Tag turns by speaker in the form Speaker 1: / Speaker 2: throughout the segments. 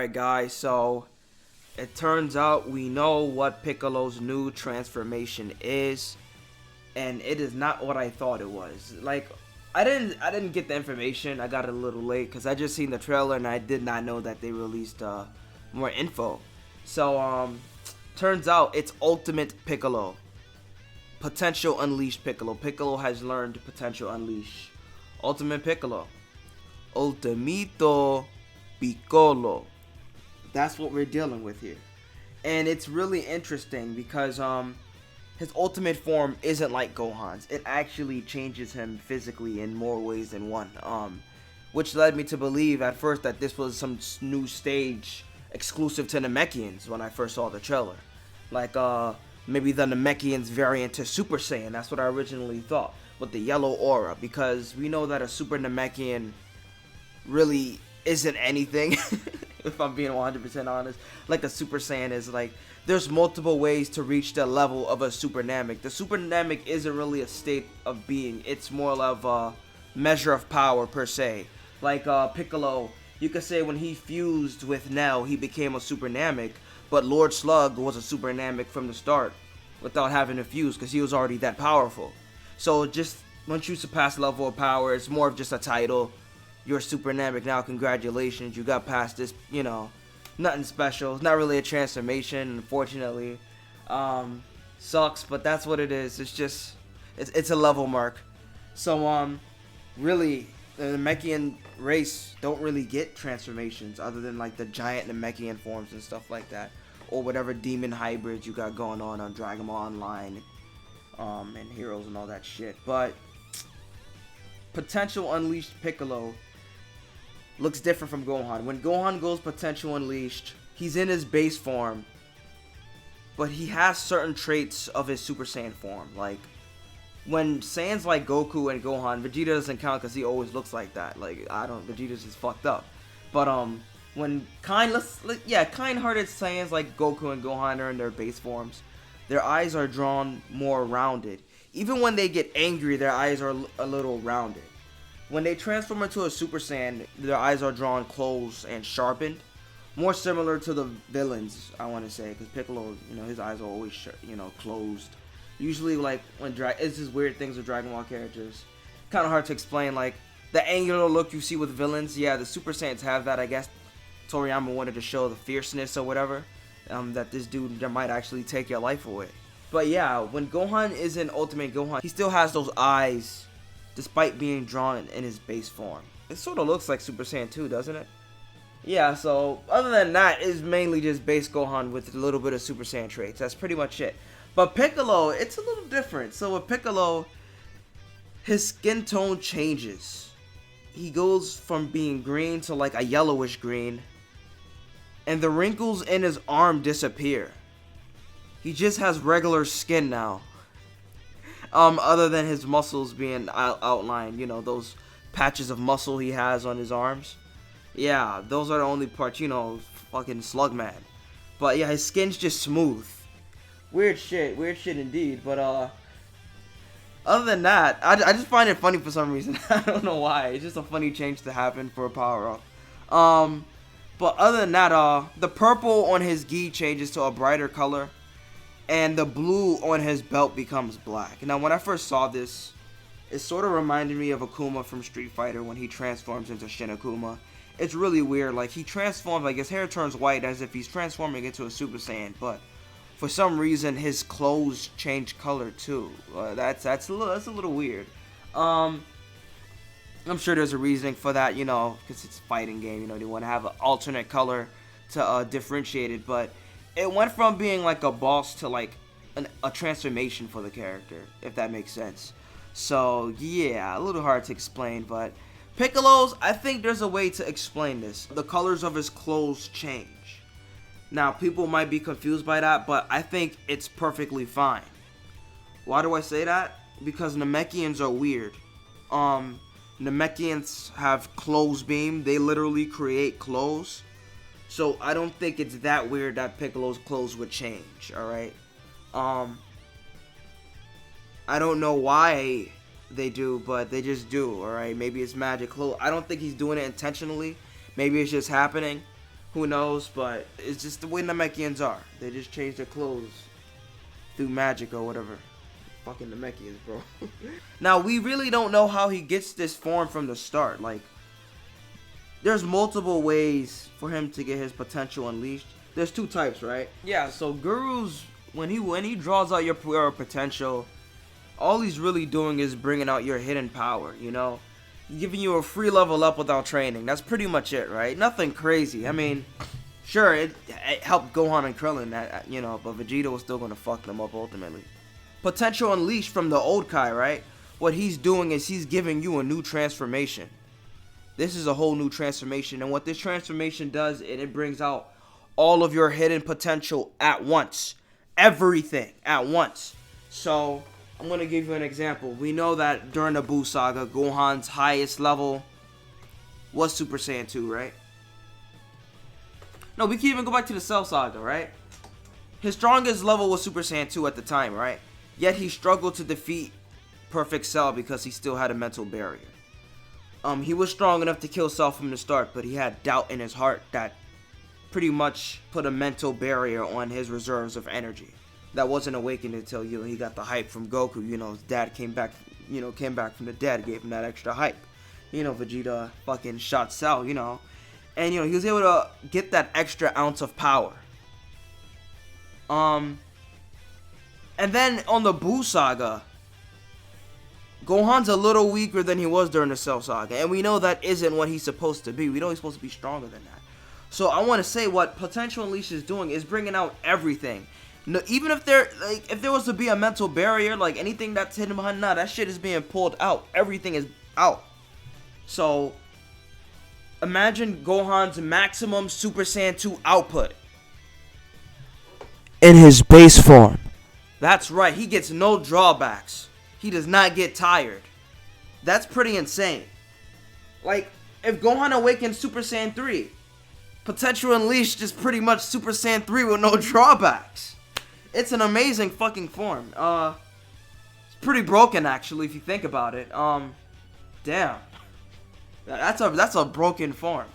Speaker 1: Alright guys, so it turns out we know what Piccolo's new transformation is, and it is not what I thought it was. Like, I didn't get the information. I got it a little late because I just seen the trailer and I did not know that they released more info. So turns out it's Ultimate Piccolo. Potential Unleashed Piccolo. Piccolo has learned Potential Unleash. Ultimate Piccolo. Ultimito Piccolo. That's what we're dealing with here. And it's really interesting because his ultimate form isn't like Gohan's. It actually changes him physically in more ways than one. Which led me to believe at first that this was some new stage exclusive to Namekians when I first saw the trailer. Like maybe the Namekians variant to Super Saiyan. That's what I originally thought. With the yellow aura. Because we know that a Super Namekian really isn't anything. If I'm being 100% honest. Like a Super Saiyan is like, there's multiple ways to reach the level of a Super Namek. The Super Namek isn't really a state of being. It's more of a measure of power per se. Like Piccolo, you could say when he fused with Nell, he became a Super Namek. But Lord Slug was a Super Namek from the start without having to fuse because he was already that powerful. So just once you surpass level of power, it's more of just a title. You're a Super Namek now, congratulations, you got past this, you know, nothing special. It's not really a transformation, unfortunately. Sucks, but that's what it is. It's just, it's a level mark. So, really, the Namekian race don't really get transformations other than like the giant Namekian forms and stuff like that. Or whatever demon hybrids you got going on Dragon Ball Online, and Heroes and all that shit. But, Potential Unleashed Piccolo looks different from Gohan. When Gohan goes Potential Unleashed, he's in his base form, but he has certain traits of his Super Saiyan form. Like, when Saiyans like Goku and Gohan, Vegeta doesn't count because he always looks like that. Like, Vegeta's just fucked up. But, when kind-hearted Saiyans like Goku and Gohan are in their base forms, their eyes are drawn more rounded. Even when they get angry, their eyes are a little rounded. When they transform into a Super Saiyan, their eyes are drawn closed and sharpened. More similar to the villains, I want to say. Because Piccolo, you know, his eyes are always, closed. Usually, like, it's just weird things with Dragon Ball characters. Kind of hard to explain. Like, the angular look you see with villains, yeah, the Super Saiyans have that. I guess Toriyama wanted to show the fierceness or whatever. That this dude might actually take your life away. But yeah, when Gohan is in Ultimate Gohan, he still has those eyes, despite being drawn in his base form. It sort of looks like Super Saiyan 2, doesn't it? Yeah, so other than that, it's mainly just base Gohan with a little bit of Super Saiyan traits. That's pretty much it. But Piccolo, it's a little different. So with Piccolo, his skin tone changes. He goes from being green to like a yellowish green. And the wrinkles in his arm disappear. He just has regular skin now. Other than his muscles being outlined, you know, those patches of muscle he has on his arms. Yeah, those are the only parts, you know, fucking Slugman. But yeah, his skin's just smooth. Weird shit indeed. But other than that, I just find it funny for some reason. I don't know why. It's just a funny change to happen for a power up. But other than that, the purple on his gi changes to a brighter color. And the blue on his belt becomes black. Now, when I first saw this, it sort of reminded me of Akuma from Street Fighter when he transforms into Shin Akuma. It's really weird. Like, he transforms, like, his hair turns white as if he's transforming into a Super Saiyan. But for some reason, his clothes change color, too. That's a little weird. I'm sure there's a reasoning for that, you know, because it's a fighting game. You know, they want to have an alternate color to differentiate it. But it went from being like a boss to like a transformation for the character, if that makes sense. So yeah, a little hard to explain, but Piccolo's, I think there's a way to explain this. The colors of his clothes change. Now, people might be confused by that, but I think it's perfectly fine. Why do I say that? Because Namekians are weird. Namekians have clothes beam. They literally create clothes. So I don't think it's that weird that Piccolo's clothes would change, alright? I don't know why they do, but they just do, alright? Maybe it's magic clothes. I don't think he's doing it intentionally. Maybe it's just happening. Who knows? But it's just the way Namekians are. They just change their clothes through magic or whatever. Fucking Namekians, bro. Now, we really don't know how he gets this form from the start. Like, there's multiple ways for him to get his potential unleashed. There's two types, right? Yeah, so Guru's, when he draws out your potential, all he's really doing is bringing out your hidden power, you know? Giving you a free level up without training. That's pretty much it, right? Nothing crazy. I mean, sure, it helped Gohan and Krillin, you know, but Vegeta was still going to fuck them up ultimately. Potential unleashed from the old Kai, right? What he's doing is he's giving you a new transformation. This is a whole new transformation, and what this transformation does, it brings out all of your hidden potential at once. Everything at once. So, I'm going to give you an example. We know that during the Buu Saga, Gohan's highest level was Super Saiyan 2, right? No, we can even go back to the Cell Saga, right? His strongest level was Super Saiyan 2 at the time, right? Yet he struggled to defeat Perfect Cell because he still had a mental barrier. He was strong enough to kill Cell from the start, but he had doubt in his heart that pretty much put a mental barrier on his reserves of energy. That wasn't awakened until, you know, he got the hype from Goku. You know, his dad came back from the dead, gave him that extra hype. You know, Vegeta fucking shot Cell, you know. And, you know, he was able to get that extra ounce of power. And then on the Buu Saga, Gohan's a little weaker than he was during the Cell Saga. And we know that isn't what he's supposed to be. We know he's supposed to be stronger than that. So I want to say what Potential Unleashed is doing is bringing out everything. No, even if there was to be a mental barrier, like anything that's hidden behind, nah, that shit is being pulled out. Everything is out. So imagine Gohan's maximum Super Saiyan 2 output in his base form. That's right, he gets no drawbacks. He does not get tired. That's pretty insane. Like, if Gohan awakens Super Saiyan 3, Potential Unleashed is pretty much Super Saiyan 3 with no drawbacks. It's an amazing fucking form. It's pretty broken actually if you think about it. Damn. That's a broken form.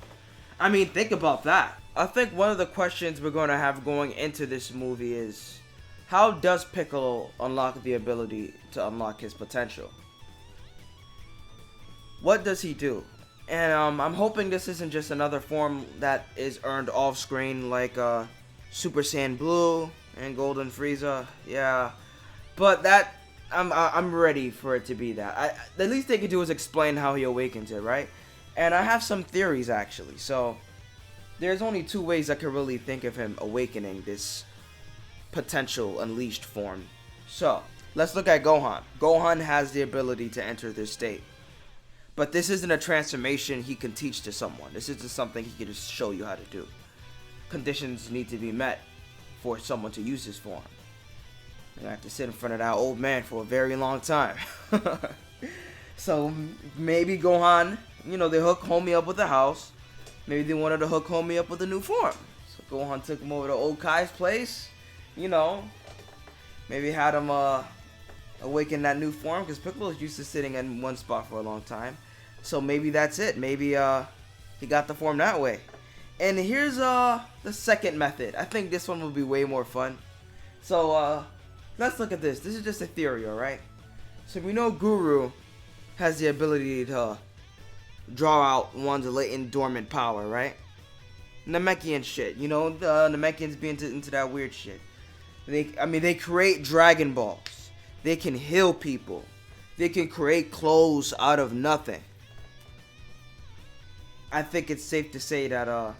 Speaker 1: I mean, think about that. I think one of the questions we're going to have going into this movie is, how does Piccolo unlock the ability to unlock his potential? What does he do? And I'm hoping this isn't just another form that is earned off screen like Super Saiyan Blue and Golden Frieza. Yeah, but that I'm ready for it to be that. The least they could do is explain how he awakens it, right? And I have some theories actually. So there's only two ways I could really think of him awakening this potential unleashed form. So let's look at Gohan. Gohan has the ability to enter this state, but this isn't a transformation he can teach to someone. This isn't something he can just show you how to do. Conditions need to be met for someone to use this form. You have to sit in front of that old man for a very long time. So maybe Gohan, you know, they hook homie up with the house. Maybe they wanted to hook homie up with a new form. So Gohan took him over to old Kai's place. You know, maybe had him awaken that new form, because Piccolo's used to sitting in one spot for a long time. So maybe that's it. Maybe he got the form that way. And here's the second method. I think this one will be way more fun. So let's look at this. This is just a theory, alright? So we know Guru has the ability to draw out one's latent dormant power, right? Namekian shit. You know, the Namekians be into that weird shit. They create Dragon Balls. They can heal people. They can create clothes out of nothing. I think it's safe to say that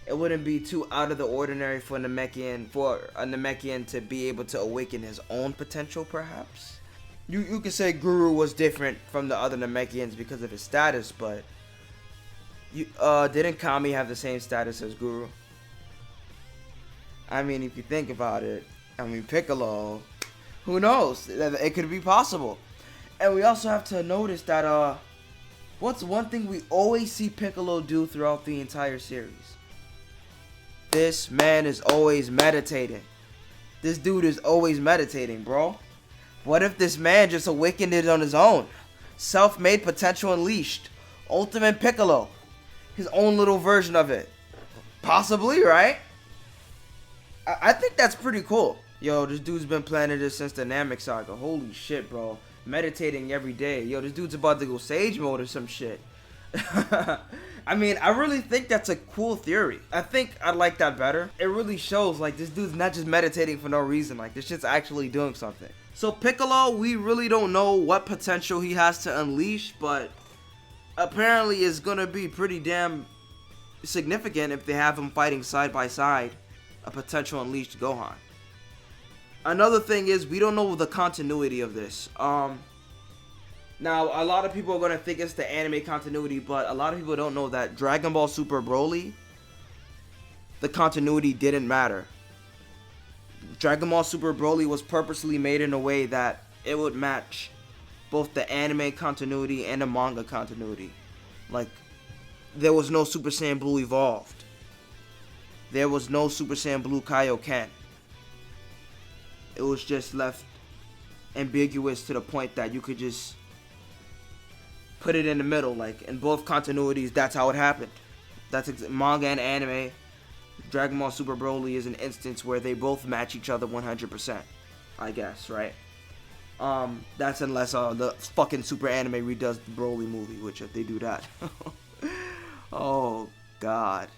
Speaker 1: it wouldn't be too out of the ordinary for a Namekian to be able to awaken his own potential, perhaps. You could say Guru was different from the other Namekians because of his status, but didn't Kami have the same status as Guru? I mean, if you think about it, I mean, Piccolo, who knows? It could be possible. And we also have to notice that, what's one thing we always see Piccolo do throughout the entire series? This man is always meditating. This dude is always meditating, bro. What if this man just awakened it on his own? Self-made potential unleashed. Ultimate Piccolo. His own little version of it. Possibly, right? I think that's pretty cool. Yo, this dude's been planning this since the Namek saga. Holy shit, bro. Meditating every day. Yo, this dude's about to go Sage mode or some shit. I mean, I really think that's a cool theory. I think I like that better. It really shows, like, this dude's not just meditating for no reason. Like, this shit's actually doing something. So, Piccolo, we really don't know what potential he has to unleash, but apparently it's gonna be pretty damn significant if they have him fighting side by side a potential unleashed Gohan. Another thing is, we don't know the continuity of this. Now, a lot of people are going to think it's the anime continuity, but a lot of people don't know that Dragon Ball Super Broly, the continuity didn't matter. Dragon Ball Super Broly was purposely made in a way that it would match both the anime continuity and the manga continuity. Like, there was no Super Saiyan Blue evolved. There was no Super Saiyan Blue Kaioken. It was just left ambiguous to the point that you could just put it in the middle. Like, in both continuities, that's how it happened. That's manga and anime. Dragon Ball Super Broly is an instance where they both match each other 100%, I guess, right? That's unless the fucking Super Anime redoes the Broly movie, which if they do that. Oh, God.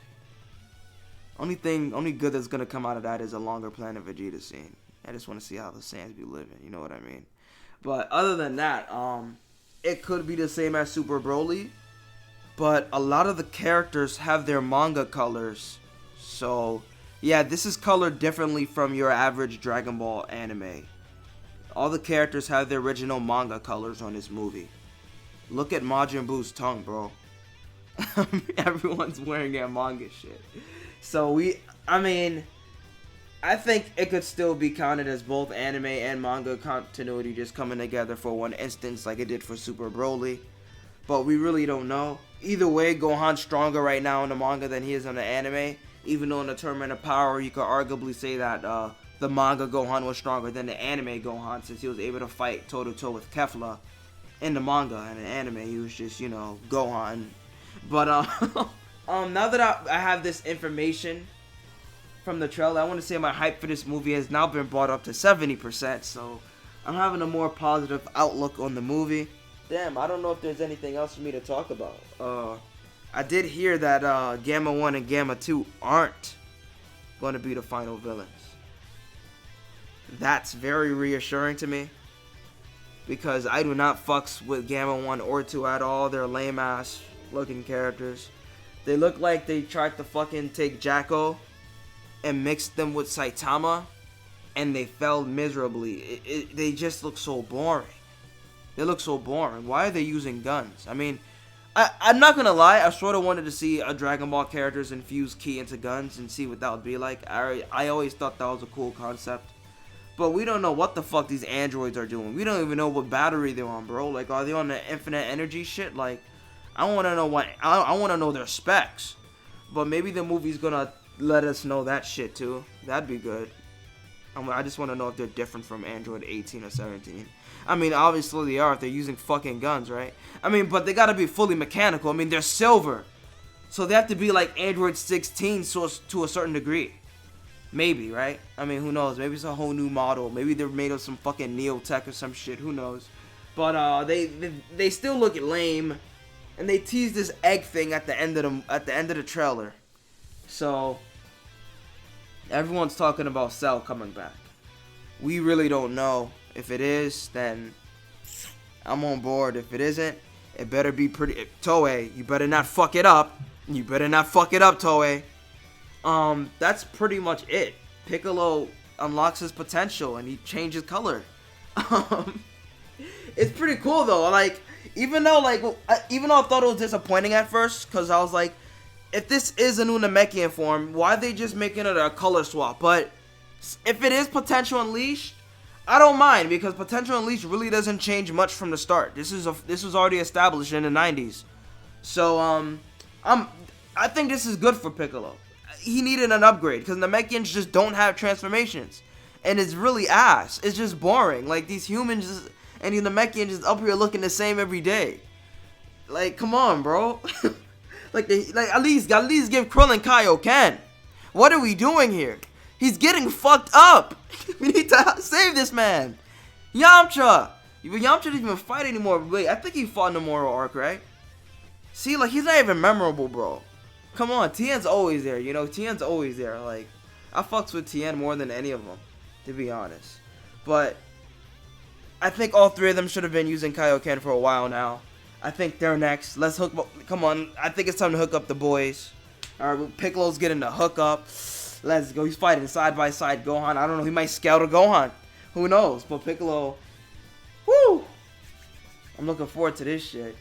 Speaker 1: Only good that's gonna come out of that is a longer Planet Vegeta scene. I just want to see how the Saiyans be living, you know what I mean? But other than that, it could be the same as Super Broly, but a lot of the characters have their manga colors. So, yeah, this is colored differently from your average Dragon Ball anime. All the characters have their original manga colors on this movie. Look at Majin Buu's tongue, bro. Everyone's wearing their manga shit. So I think it could still be counted as both anime and manga continuity just coming together for one instance like it did for Super Broly. But we really don't know. Either way, Gohan's stronger right now in the manga than he is in the anime. Even though in the Tournament of Power, you could arguably say that the manga Gohan was stronger than the anime Gohan, since he was able to fight toe-to-toe with Kefla in the manga. And in the anime, he was just, you know, Gohan. But now that I have this information from the trailer, I want to say my hype for this movie has now been brought up to 70%, so I'm having a more positive outlook on the movie. Damn, I don't know if there's anything else for me to talk about. I did hear that Gamma 1 and Gamma 2 aren't going to be the final villains. That's very reassuring to me, because I do not fucks with Gamma 1 or 2 at all. They're lame ass looking characters. They look like they tried to fucking take Jacko and mixed them with Saitama, and they failed miserably. They just look so boring. They look so boring. Why are they using guns? I mean, I'm not gonna lie, I sort of wanted to see a Dragon Ball characters infuse ki into guns and see what that would be like. I always thought that was a cool concept. But we don't know what the fuck these androids are doing. We don't even know what battery they're on, bro. Like, are they on the infinite energy shit? Like, I want to know I want to know their specs. But maybe the movie's gonna let us know that shit too. That'd be good. I just want to know if they're different from Android 18 or 17. I mean, obviously they are if they're using fucking guns, right? I mean, but they gotta be fully mechanical. I mean, they're silver, so they have to be like Android 16 to a certain degree. Maybe, right? I mean, who knows? Maybe it's a whole new model. Maybe they're made of some fucking Neotech or some shit. Who knows? But they still look lame, and they teased this egg thing at the end of the trailer. So everyone's talking about Cell coming back. We really don't know. If it is, then I'm on board. If it isn't, it better be pretty. Toei, you better not fuck it up. You better not fuck it up, Toei. That's pretty much it. Piccolo unlocks his potential and he changes color. It's pretty cool though. Like, even though I thought it was disappointing at first, because I was like, if this is a new Namekian form, why are they just making it a color swap? But if it is Potential Unleashed, I don't mind, because Potential Unleashed really doesn't change much from the start. This was already established in the 90s. So I think this is good for Piccolo. He needed an upgrade, because Namekians just don't have transformations, and it's really ass. It's just boring. Like, these humans and the Namekians just up here looking the same every day. Like, come on, bro. Like at least give Krillin Kaioken. What are we doing here? He's getting fucked up. We need to save this man. Yamcha. Yamcha didn't even fight anymore. Wait, I think he fought in the Moro arc, right? See, like, he's not even memorable, bro. Come on, Tien's always there, you know? Tien's always there. Like, I fucks with Tien more than any of them, to be honest. But I think all three of them should have been using Kaioken for a while now. I think they're next. Let's hook up. Come on, I think it's time to hook up the boys. Alright, Piccolo's getting the hookup. Let's go. He's fighting side by side Gohan. I don't know. He might scout a Gohan. Who knows? But Piccolo. Woo! I'm looking forward to this shit.